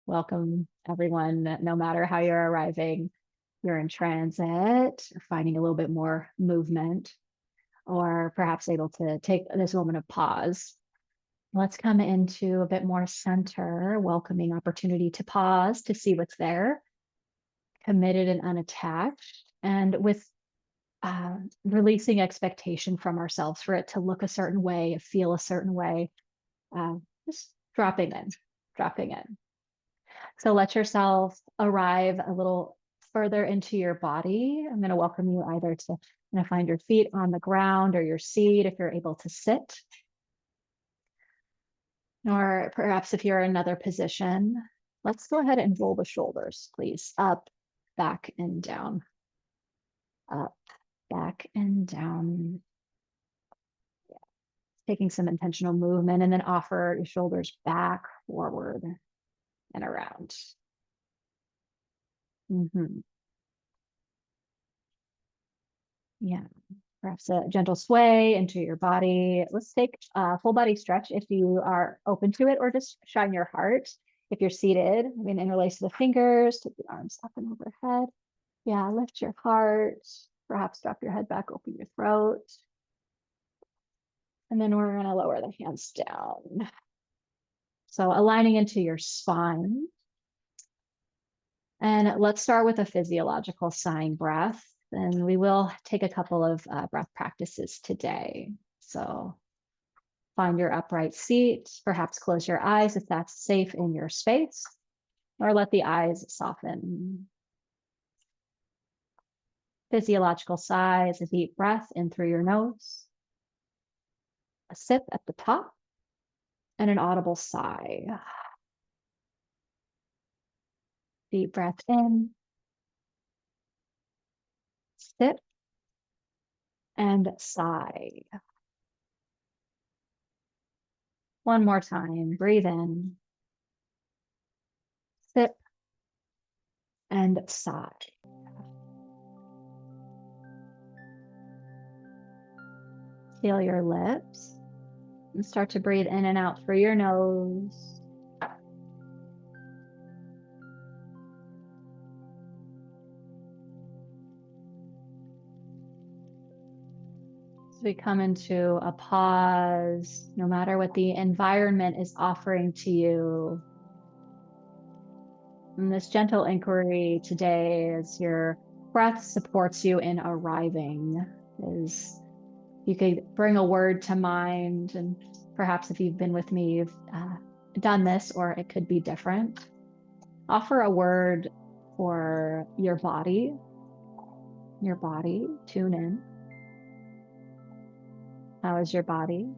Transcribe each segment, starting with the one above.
Welcome, everyone. No matter how you're arriving, you're in transit, or finding a little bit more movement, or perhaps able to take this moment of pause. Let's come into a bit more center, welcoming opportunity to pause, to see what's there, committed and unattached, and with releasing expectation from ourselves for it to look a certain way, feel a certain way, uh, just dropping in. So let yourself arrive a little further into your body. I'm going to welcome you either to find your feet on the ground or your seat if you're able to sit. Or perhaps if you're in another position, let's go ahead and roll the shoulders, please. Up, back, and down. Up, back, and down. Yeah. Taking some intentional movement, and then offer your shoulders back, forward, and around. Yeah. Perhaps a gentle sway into your body. Let's take a full body stretch if you are open to it, or just shine your heart. If you're seated, interlace the fingers, take the arms up and overhead. Yeah, lift your heart. Perhaps drop your head back, open your throat. And then we're going to lower the hands down. So aligning into your spine. And let's start with a physiological sighing breath. And we will take a couple of breath practices today. So find your upright seat, perhaps close your eyes if that's safe in your space, or let the eyes soften. Physiological sigh is a deep breath in through your nose, a sip at the top, and an audible sigh. Deep breath in, sip, and sigh. One more time, breathe in, sip, and sigh. Feel your lips and start to breathe in and out through your nose. As we come into a pause, no matter what the environment is offering to you. And this gentle inquiry today, as your breath supports you in arriving, is you could bring a word to mind. And perhaps if you've been with me, you've done this, or it could be different. Offer a word for your body. Your body, tune in. How is your body?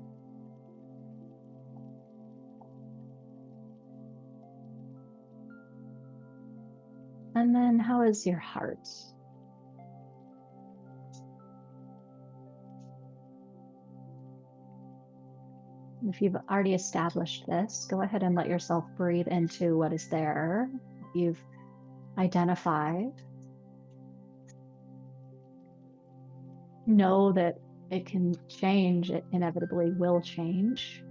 And then how is your heart? If you've already established this, go ahead and let yourself breathe into what is there, you've identified. Know that it can change, it inevitably will change,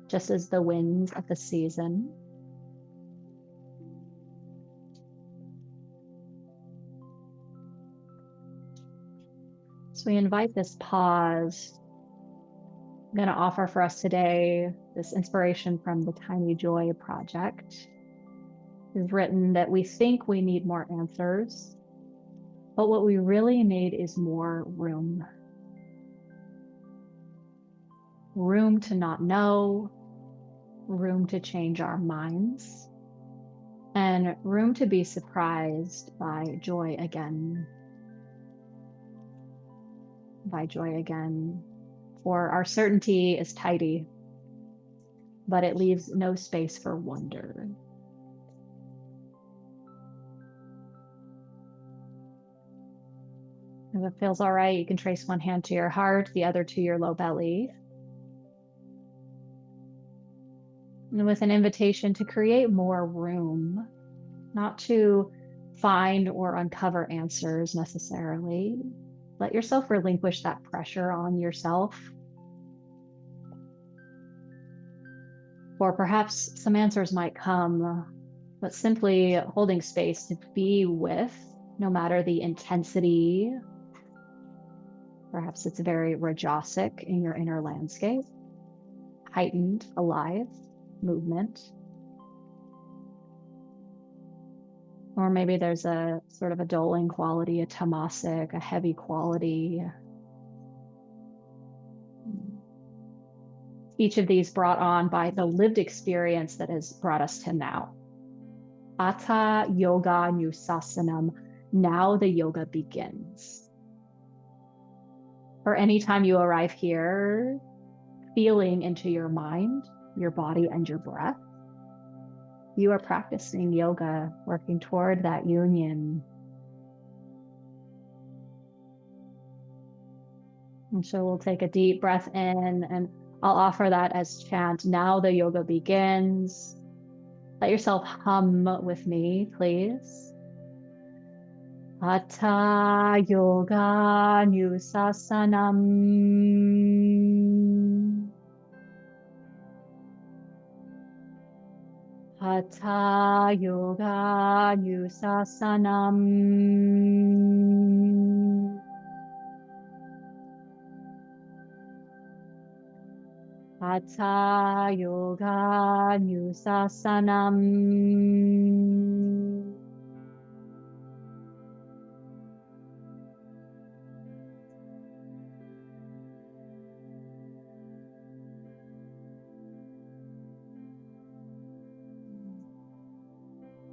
just as the winds of the season. So we invite this pause. I'm going to offer for us today this inspiration from the Tiny Joy Project. It's written that we think we need more answers, but what we really need is more room. Room to not know, room to change our minds, and room to be surprised by joy again. By joy again. For our certainty is tidy, but it leaves no space for wonder. If it feels all right, you can trace one hand to your heart, the other to your low belly. And with an invitation to create more room, not to find or uncover answers necessarily. Let yourself relinquish that pressure on yourself. Or perhaps some answers might come but simply holding space to be with, no matter the intensity. Perhaps it's very rajasic in your inner landscape, heightened, alive movement. Or maybe there's a sort of a dulling quality, a tamasic, a heavy quality. Each of these brought on by the lived experience that has brought us to now. Atha yoga nusasanam. Now the yoga begins. Or anytime you arrive here, feeling into your mind, your body, and your breath, you are practicing yoga, working toward that union. And so we'll take a deep breath in, and I'll offer that as chant. Now the yoga begins. Let yourself hum with me, please. Hatha yoga nusasanam. Hatha yoga nusasanam. Hatha yoga nusasanam.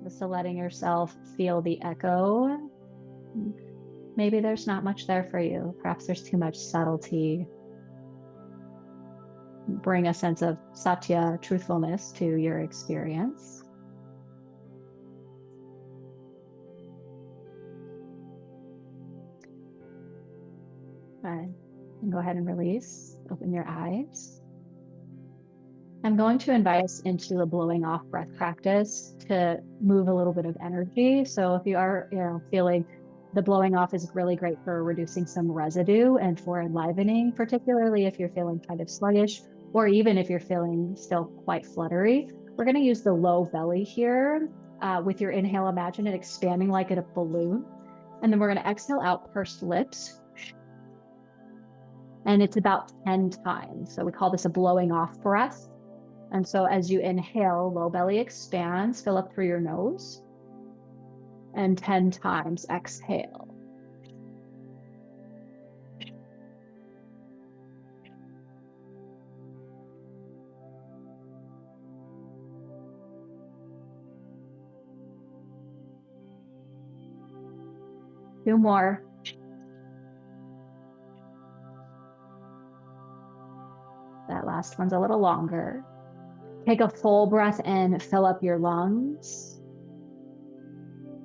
So letting yourself feel the echo. Maybe there's not much there for you. Perhaps there's too much subtlety. Bring a sense of satya, truthfulness, to your experience. And go ahead and release. Open your eyes. I'm going to invite us into the blowing off breath practice to move a little bit of energy. So if you are, feeling the blowing off is really great for reducing some residue and for enlivening, particularly if you're feeling kind of sluggish, or even if you're feeling still quite fluttery. We're going to use the low belly here. With your inhale, imagine it expanding like a balloon. And then we're going to exhale out pursed lips. And it's about 10 times. So we call this a blowing off breath. And so as you inhale, low belly expands, fill up through your nose. And 10 times exhale. Two more. That last one's a little longer. Take a full breath in, fill up your lungs.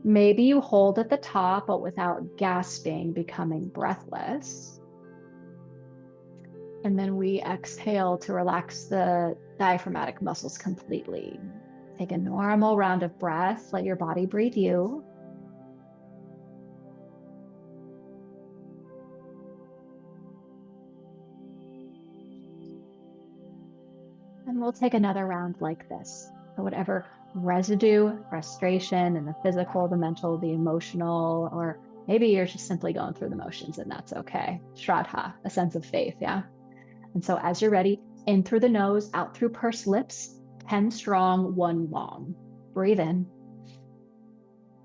Maybe you hold at the top, but without gasping, becoming breathless. And then we exhale to relax the diaphragmatic muscles completely. Take a normal round of breath. Let your body breathe you. And we'll take another round like this. So whatever residue, frustration, and the physical, the mental, the emotional, or maybe you're just simply going through the motions, and that's okay. Shraddha, a sense of faith, yeah? And so as you're ready, in through the nose, out through pursed lips, 10 strong, 1 long. Breathe in.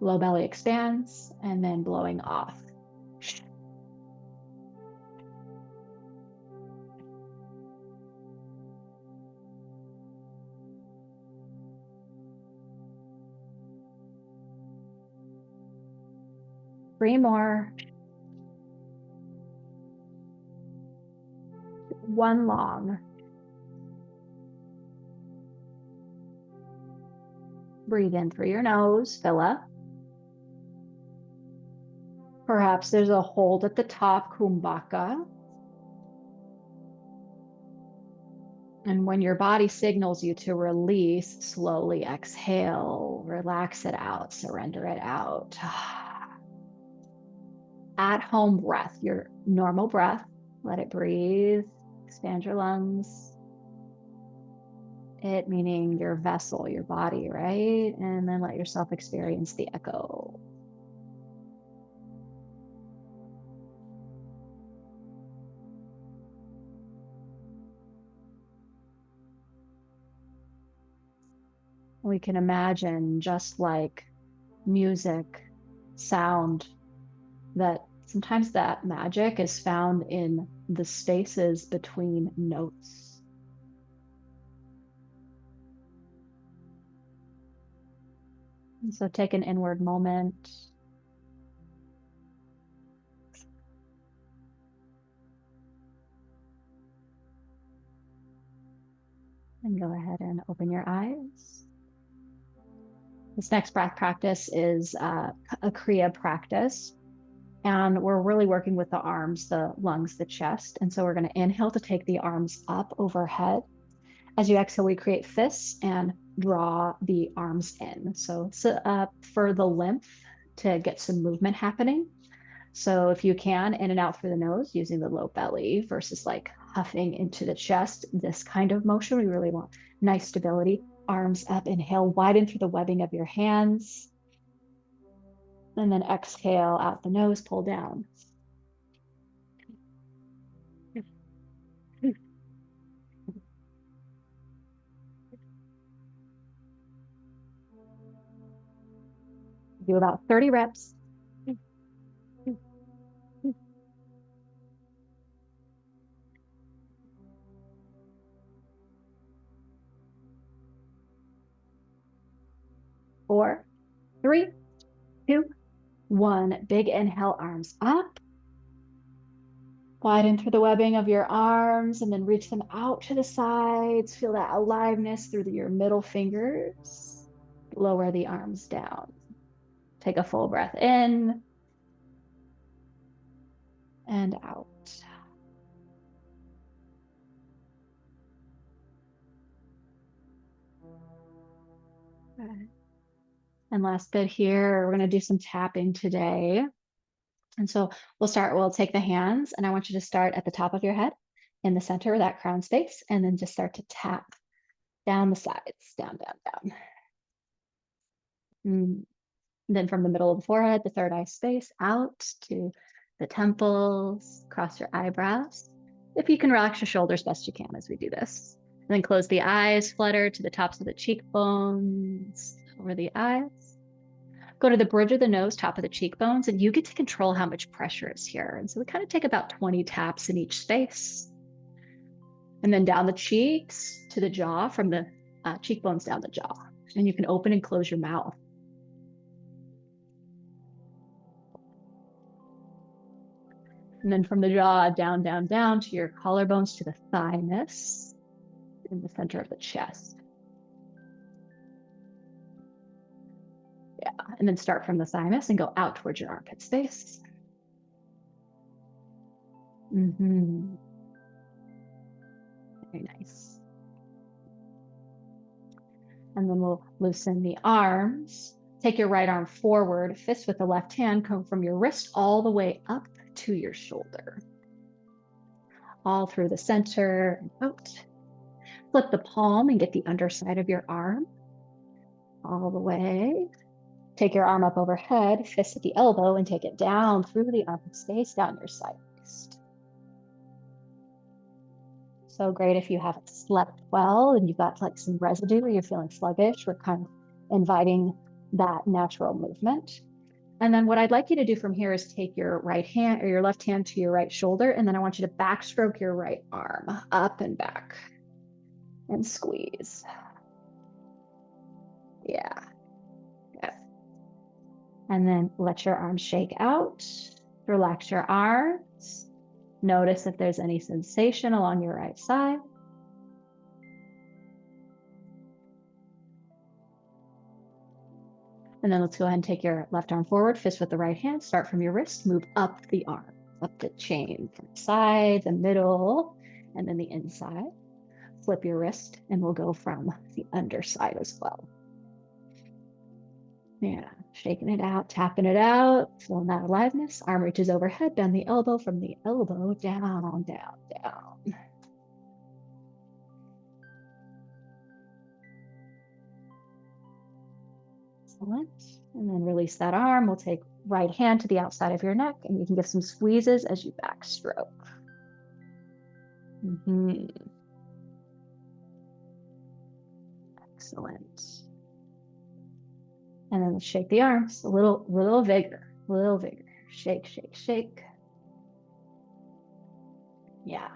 Low belly expands, and then blowing off. Three more. 1 long. Breathe in through your nose, fill up. Perhaps there's a hold at the top, kumbhaka. And when your body signals you to release, slowly exhale, relax it out, surrender it out. At home breath, your normal breath, let it breathe, expand your lungs. It meaning your vessel, your body, right? And then let yourself experience the echo. We can imagine, just like music, sound, that sometimes that magic is found in the spaces between notes. And so take an inward moment. And go ahead and open your eyes. This next breath practice is a Kriya practice. And we're really working with the arms, the lungs, the chest. And so we're going to inhale to take the arms up overhead. As you exhale, we create fists and draw the arms in. So it's for the lymph to get some movement happening. So if you can, in and out through the nose using the low belly versus like huffing into the chest, this kind of motion, we really want nice stability. Arms up, inhale, widen through the webbing of your hands. And then exhale out the nose, pull down. Do about 30 reps. Four, three, two, one. Big inhale, arms up. Widen through the webbing of your arms and then reach them out to the sides. Feel that aliveness through your middle fingers. Lower the arms down. Take a full breath in and out. Okay. And last bit here, we're going to do some tapping today. And so we'll take the hands, and I want you to start at the top of your head in the center, that crown space, and then just start to tap down the sides, down, down, down. Then from the middle of the forehead, the third eye space, out to the temples, across your eyebrows. If you can relax your shoulders best you can as we do this. And then close the eyes, flutter to the tops of the cheekbones, over the eyes. Go to the bridge of the nose, top of the cheekbones, and you get to control how much pressure is here. And so we kind of take about 20 taps in each space. And then down the cheeks to the jaw, from the cheekbones down the jaw. And you can open and close your mouth. And then from the jaw down, down, down to your collarbones to the thymus in the center of the chest. Yeah, and then start from the thymus and go out towards your armpit space. Very nice. And then we'll loosen the arms. Take your right arm forward, fist with the left hand, come from your wrist all the way up to your shoulder. All through the center and out. Flip the palm and get the underside of your arm all the way. Take your arm up overhead, fist at the elbow, and take it down through the armpit space, down your side waist. So great if you haven't slept well and you've got like some residue or you're feeling sluggish. We're kind of inviting that natural movement. And then what I'd like you to do from here is take your right hand or your left hand to your right shoulder. And then I want you to backstroke your right arm up and back and squeeze. Yeah. And then let your arms shake out. Relax your arms. Notice if there's any sensation along your right side. And then let's go ahead and take your left arm forward, fist with the right hand. Start from your wrist, move up the arm, up the chain, from the side, the middle, and then the inside. Flip your wrist, and we'll go from the underside as well. Yeah, shaking it out, tapping it out, feeling that aliveness. Arm reaches overhead, bend the elbow, from the elbow, down, down, down. Excellent. And then release that arm. We'll take right hand to the outside of your neck, and you can give some squeezes as you backstroke. Excellent. And then shake the arms, a little vigor, little vigor. Shake, shake, shake. Yeah.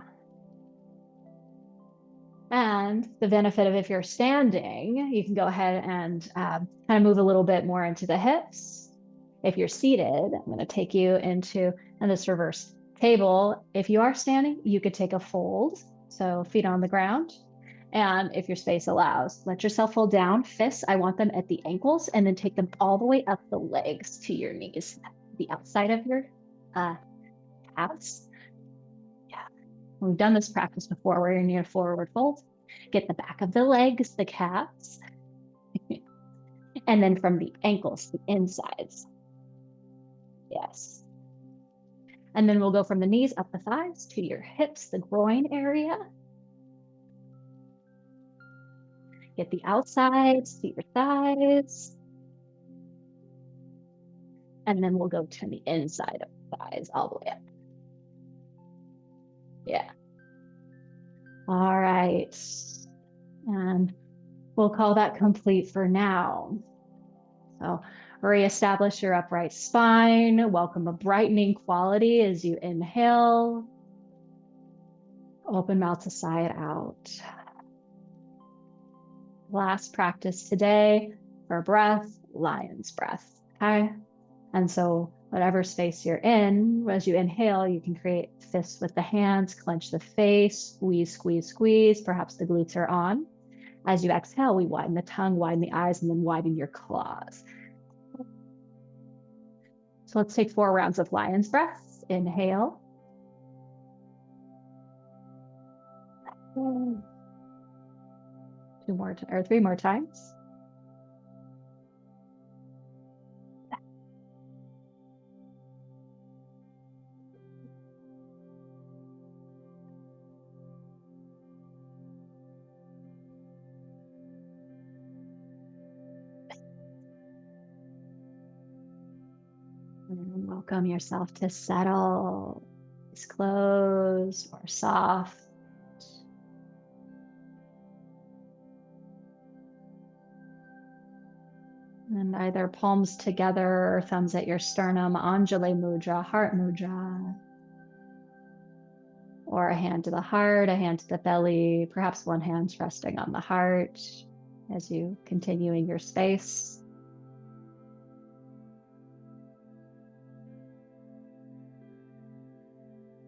And the benefit of if you're standing, you can go ahead and kind of move a little bit more into the hips. If you're seated, I'm going to take you into this reverse table. If you are standing, you could take a fold. So feet on the ground. And if your space allows, let yourself fold down. Fists, I want them at the ankles, and then take them all the way up the legs to your knees, the outside of your calves. We've done this practice before where you're in your forward fold. Get the back of the legs, the calves, and then from the ankles, the insides. Yes. And then we'll go from the knees up the thighs to your hips, the groin area. Get the outsides to your thighs. And then we'll go to the inside of the thighs all the way up. Yeah. All right. And we'll call that complete for now. So reestablish your upright spine. Welcome a brightening quality as you inhale. Open mouth to sigh it out. Last practice today for breath, lion's breath. Okay. And so whatever space you're in, as you inhale, you can create fists with the hands, clench the face, squeeze, squeeze, squeeze. Perhaps the glutes are on. As you exhale, we widen the tongue, widen the eyes, and then widen your claws. So let's take 4 rounds of lion's breath. Inhale. 2 more, or 3 more times. And welcome yourself to settle. Eyes closed or soft. And either palms together or thumbs at your sternum, Anjali Mudra, Heart Mudra. Or a hand to the heart, a hand to the belly, perhaps one hand resting on the heart as you continue in your space.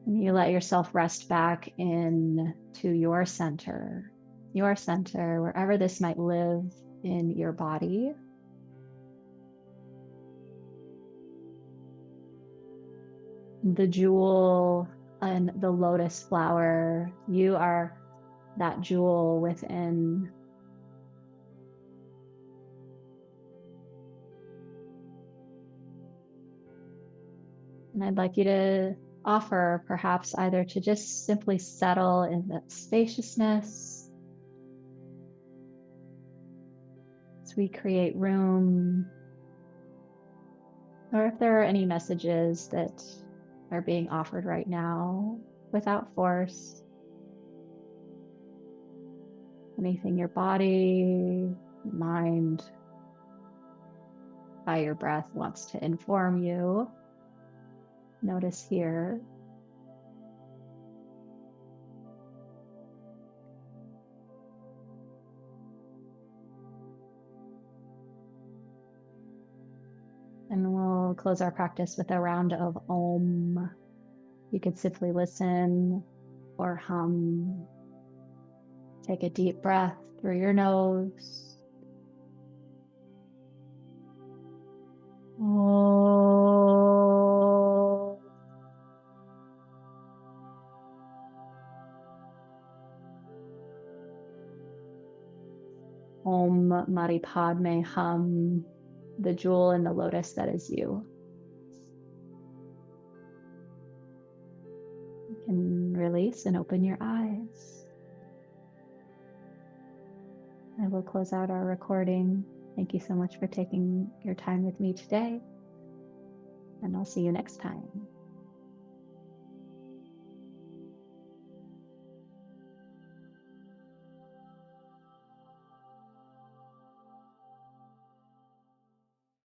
And you let yourself rest back into your center, wherever this might live in your body. The jewel and the lotus flower, you are that jewel within. And I'd like you to offer perhaps either to just simply settle in that spaciousness as we create room, or if there are any messages that are being offered right now without force. Anything your body, mind, by your breath wants to inform you. Notice here. And we'll close our practice with a round of Om. You could simply listen or hum. Take a deep breath through your nose. Om. Om Mani Padme Hum, the jewel in the lotus that is you. You can release and open your eyes. I will close out our recording. Thank you so much for taking your time with me today. And I'll see you next time.